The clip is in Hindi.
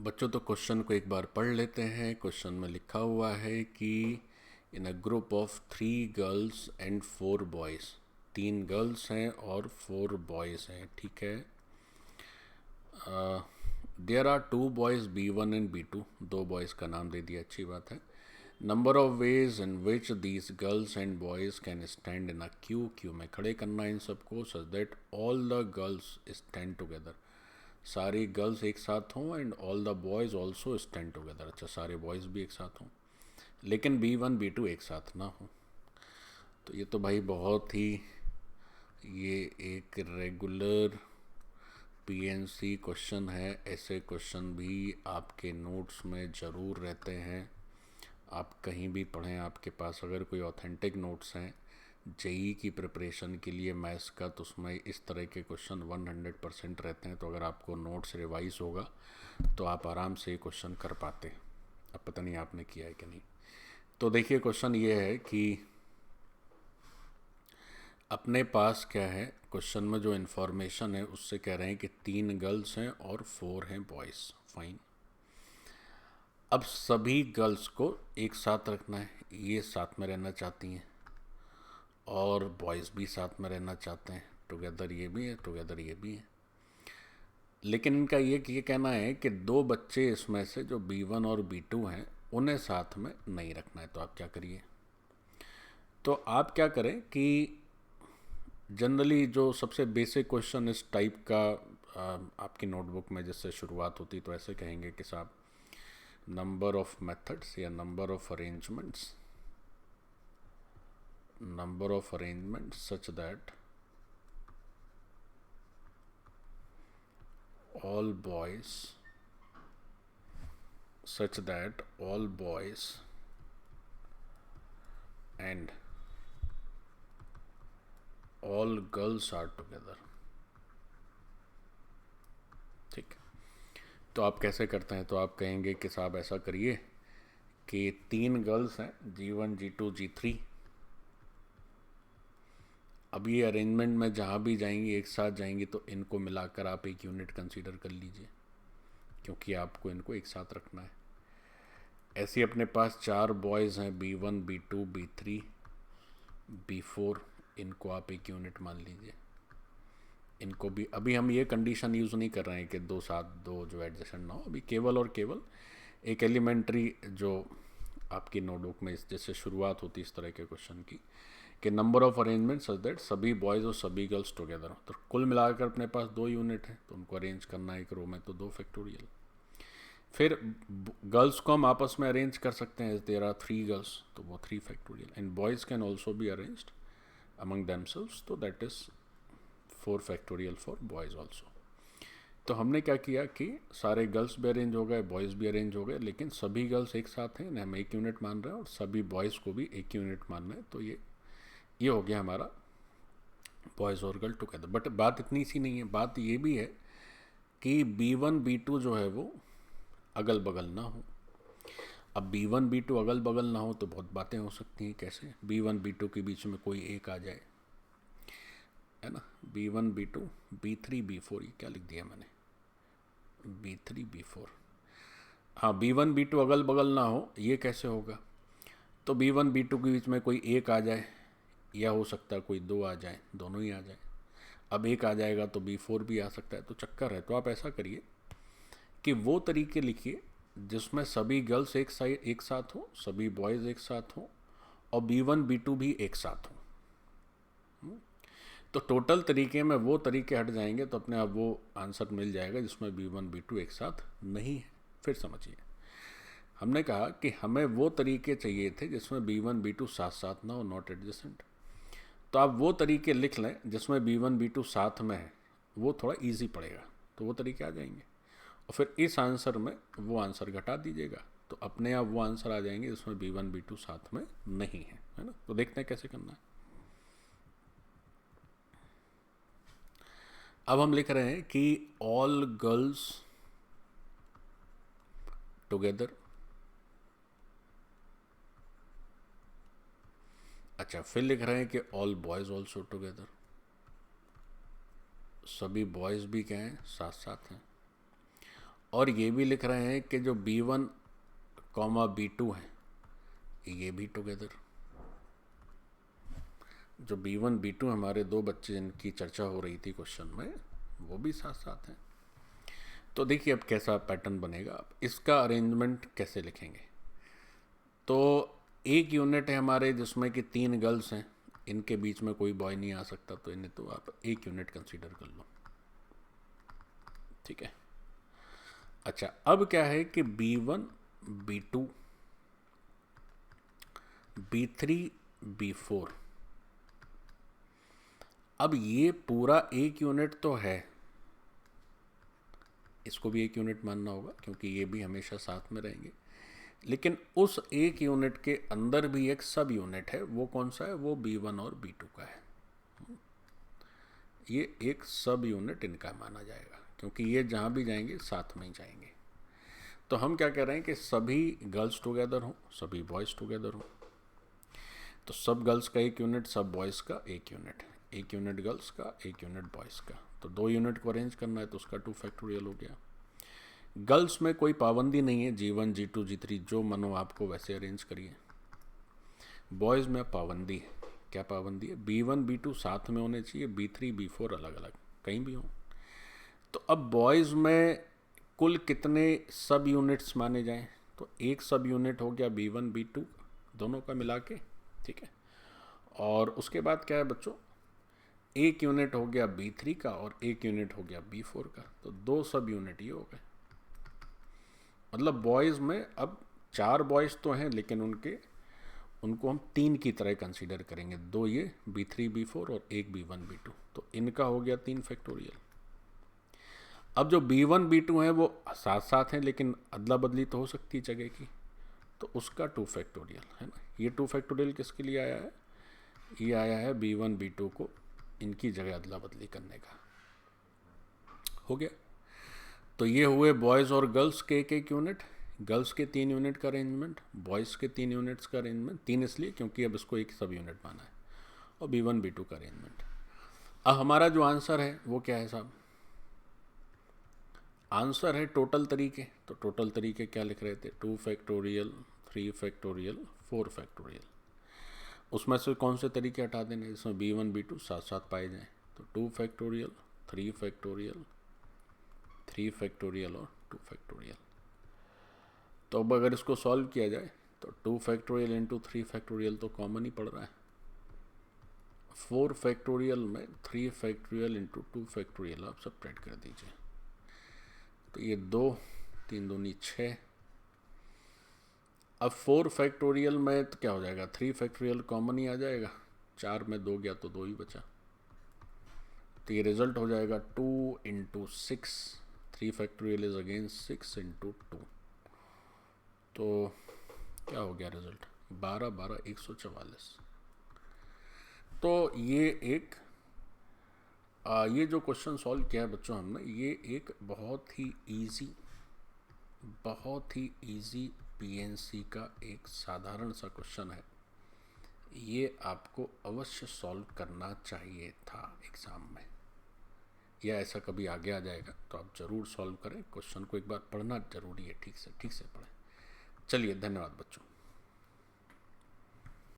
बच्चों तो क्वेश्चन को एक बार पढ़ लेते हैं। क्वेश्चन में लिखा हुआ है कि in a group of 3 girls and 4 boys, 3 girls हैं और 4 बॉयज़ हैं, ठीक है। There are 2 boys B1 and B2, 2 boys का नाम दे दिया, अच्छी बात है। Number of ways in which these girls and boys can stand in a queue, queue में खड़े करना इन सबको, such that all the girls stand together, सारी गर्ल्स एक साथ हों, and all the boys also stand together, अच्छा सारे बॉयज़ भी एक साथ हों, लेकिन B1 B2 एक साथ ना हो। तो ये तो भाई बहुत ही, ये एक रेगुलर PNC क्वेश्चन है। ऐसे क्वेश्चन भी आपके नोट्स में ज़रूर रहते हैं। आप कहीं भी पढ़ें, आपके पास अगर कोई ऑथेंटिक नोट्स हैं जेई की प्रिपरेशन के लिए मैथ्स का, तो उसमें इस तरह के क्वेश्चन 100% रहते हैं। तो अगर आपको नोट्स रिवाइज होगा तो आप आराम से क्वेश्चन कर पाते। अब पता नहीं आपने किया है कि नहीं। तो देखिए क्वेश्चन ये है कि अपने पास क्या है, क्वेश्चन में जो इन्फॉर्मेशन है उससे कह रहे हैं कि 3 गर्ल्स हैं और 4 हैं बॉयज़, फाइन। अब सभी गर्ल्स को एक साथ रखना है, ये साथ में रहना चाहती हैं और बॉयज़ भी साथ में रहना चाहते हैं, टुगेदर ये भी है, टुगेदर ये भी है। लेकिन इनका ये कहना है कि 2 बच्चे इसमें से जो B1 और B2 हैं उन्हें साथ में नहीं रखना है। तो आप क्या करिए, तो आप क्या करें कि जनरली जो सबसे बेसिक क्वेश्चन इस टाइप का आपकी नोटबुक में जिससे शुरुआत होती, तो ऐसे कहेंगे कि साहब नंबर ऑफ मेथड्स या number of arrangements such that all boys and all girls are together, ठीक। तो आप कैसे करते हैं, तो आप कहेंगे कि साहब ऐसा करिए कि 3 गर्ल्स हैं G1 G2 G3। अब ये अरेंजमेंट में जहाँ भी जाएंगी एक साथ जाएंगी, तो इनको मिलाकर आप एक यूनिट कंसीडर कर लीजिए, क्योंकि आपको इनको एक साथ रखना है। ऐसे अपने पास 4 बॉयज़ हैं B1 B2 B3 B4, इनको आप एक यूनिट मान लीजिए। इनको भी अभी हम ये कंडीशन यूज़ नहीं कर रहे हैं कि 2 जो एडजस्टेंट ना हो, अभी केवल और केवल एक एलिमेंट्री जो आपकी नोटबुक में जैसे शुरुआत होती इस तरह के क्वेश्चन की, कि number of arrangement such that सभी बॉयज़ और सभी गर्ल्स टुगेदर हो। तो कुल मिलाकर अपने पास 2 यूनिट हैं, तो उनको अरेंज करना है एक रो में, तो 2 फैक्टोरियल। फिर गर्ल्स को हम आपस में अरेंज कर सकते हैं, देयर आर 3 गर्ल्स, तो वो 3 factorial, and boys can also be arranged among themselves, तो that is 4 factorial for boys also. तो हमने क्या किया कि सारे गर्ल्स भी अरेंज हो गए, बॉयज़ भी अरेंज हो गए, लेकिन सभी गर्ल्स एक साथ हैं, हम एक यूनिट मान रहे हैं, और सभी बॉयज़ को भी एक यूनिट मान रहे हैं। तो ये हो गया हमारा बॉयज़ और गर्ल टुगेदर। बट बात इतनी सी नहीं है, बात ये भी है कि B1 B2 जो है वो अगल बगल ना हो। अब B1 B2 अगल बगल ना हो तो बहुत बातें हो सकती हैं। कैसे, B1 B2 के बीच में कोई एक आ जाए, है ना, B1 B2 B3 B4, ये क्या लिख दिया मैंने, B3 B4। हाँ, B1 B2 अगल बगल ना हो, ये कैसे होगा, तो B1 B2 के बीच में कोई एक आ जाए, या हो सकता है कोई 2 आ जाए, दोनों ही आ जाए। अब एक आ जाएगा तो B4 भी आ सकता है, तो चक्कर है। तो आप ऐसा करिए कि वो तरीके लिखिए जिसमें सभी गर्ल्स एक साथ हो, सभी बॉयज़ एक साथ हो, और B1 B2 भी एक साथ हो। तो टोटल तरीके में वो तरीके हट जाएंगे, तो अपने आप वो आंसर मिल जाएगा जिसमें B1 B2 एक साथ नहीं है। फिर समझिए, हमने कहा कि हमें वो तरीके चाहिए थे जिसमें B1 B2 साथ साथ ना हो, नॉट एडजेसेंट। तो आप वो तरीके लिख लें जिसमें B1 B2 साथ में है, वो थोड़ा इजी पड़ेगा, तो वो तरीके आ जाएंगे। और फिर इस आंसर में वो आंसर घटा दीजिएगा, तो अपने आप वो आंसर आ जाएंगे जिसमें B1 B2 साथ में नहीं है ना। तो देखते हैं कैसे करना है। अब हम लिख रहे हैं कि ऑल गर्ल्स टुगेदर, अच्छा फिर लिख रहे हैं कि ऑल बॉयज़ ऑल्सो टुगेदर, सभी बॉयज़ भी क्या हैं, साथ साथ हैं, और ये भी लिख रहे हैं कि जो B1 कॉमा B2 है ये भी टुगेदर। जो B1 B2 हमारे दो बच्चे जिनकी चर्चा हो रही थी क्वेश्चन में, वो भी साथ साथ हैं। तो देखिए अब कैसा पैटर्न बनेगा, अब इसका अरेंजमेंट कैसे लिखेंगे। तो एक यूनिट है हमारे जिसमें कि 3 गर्ल्स हैं, इनके बीच में कोई बॉय नहीं आ सकता, तो इन्हें तो आप एक यूनिट कंसीडर कर लो, ठीक है। अच्छा, अब क्या है कि B1 B2 B3 B4, अब ये पूरा एक यूनिट तो है, इसको भी एक यूनिट मानना होगा क्योंकि ये भी हमेशा साथ में रहेंगे। लेकिन उस एक यूनिट के अंदर भी एक सब यूनिट है, वो कौन सा है, वो B1 और B2 का है। ये एक सब यूनिट इनका माना जाएगा क्योंकि ये जहाँ भी जाएंगे साथ में ही जाएंगे। तो हम क्या कह रहे हैं कि सभी गर्ल्स टुगेदर हों, सभी बॉयज़ टुगेदर हों। तो सब गर्ल्स का एक यूनिट, सब बॉयज़ का एक यूनिट, एक यूनिट गर्ल्स का एक यूनिट बॉयज़ का। तो 2 यूनिट को अरेंज करना है तो उसका 2 फैक्टोरियल हो गया। गर्ल्स में कोई पाबंदी नहीं है, G1 G2 G3 जो मनो आपको वैसे अरेंज करिए। बॉयज़ में पाबंदी है, क्या पाबंदी है, B1 B2 साथ में होने चाहिए, B3 B4 अलग अलग कहीं भी हो। तो अब बॉयज़ में कुल कितने सब यूनिट्स माने जाएं, तो एक सब यूनिट हो गया B1 B2 दोनों का मिला के, ठीक है। और उसके बाद क्या है बच्चों, एक यूनिट हो गया B3 का और एक यूनिट हो गया B4 का, तो 2 सब यूनिट ये हो गए। मतलब बॉयज़ में अब 4 बॉयज़ तो हैं लेकिन उनको हम 3 की तरह कंसीडर करेंगे, 2 ये B3 B4 और एक B1 B2, तो इनका हो गया 3 फैक्टोरियल। अब जो B1 B2 हैं वो साथ साथ हैं लेकिन अदला बदली तो हो सकती है जगह की, तो उसका 2 फैक्टोरियल है ना। ये 2 फैक्टोरियल किसके लिए आया है, ये आया है B1 B2 को इनकी जगह अदला बदली करने का, हो गया। तो ये हुए बॉयज़ और गर्ल्स के एक यूनिट, गर्ल्स के 3 यूनिट का अरेंजमेंट, बॉयज़ के 3 यूनिट्स का अरेंजमेंट, 3 इसलिए क्योंकि अब इसको एक सब यूनिट माना है, और B1 B2 का अरेंजमेंट। अब हमारा जो आंसर है वो क्या है साहब, आंसर है टोटल तरीके। तो टोटल तरीके क्या लिख रहे थे, 2 फैक्टोरियल 3 फैक्टोरियल 4 फैक्टोरियल। उसमें से कौन से तरीके हटा देने जिसमें B1 B2 साथ साथ पाए जाएं, तो 2 फैक्टोरियल 3 फैक्टोरियल 3 फैक्टोरियल और 2 फैक्टोरियल। तो अब अगर इसको सॉल्व किया जाए तो 2 फैक्टोरियल इंटू 3 फैक्टोरियल तो कॉमन ही पड़ रहा है, 4 फैक्टोरियल में 3 फैक्टोरियल इंटू 2 फैक्टोरियल आप सब्ट्रैक्ट कर दीजिए, तो ये 2 3 दूनी 6। अब 4 फैक्टोरियल में तो क्या हो जाएगा, 3 फैक्टोरियल कॉमन ही आ जाएगा, 4 में 2 गया तो 2 ही बचा, तो ये रिजल्ट हो जाएगा 2 into 6, 3 factorial is again 6 into 2, तो क्या हो गया रिजल्ट, 12 12 144। तो ये एक ये जो क्वेश्चन सॉल्व किया है बच्चों हमने, ये एक बहुत ही इजी PNC का एक साधारण सा क्वेश्चन है। ये आपको अवश्य सॉल्व करना चाहिए था एग्ज़ाम में, या ऐसा कभी आगे आ जाएगा तो आप ज़रूर सॉल्व करें। क्वेश्चन को एक बार पढ़ना ज़रूरी है, ठीक से पढ़ें। चलिए, धन्यवाद बच्चों।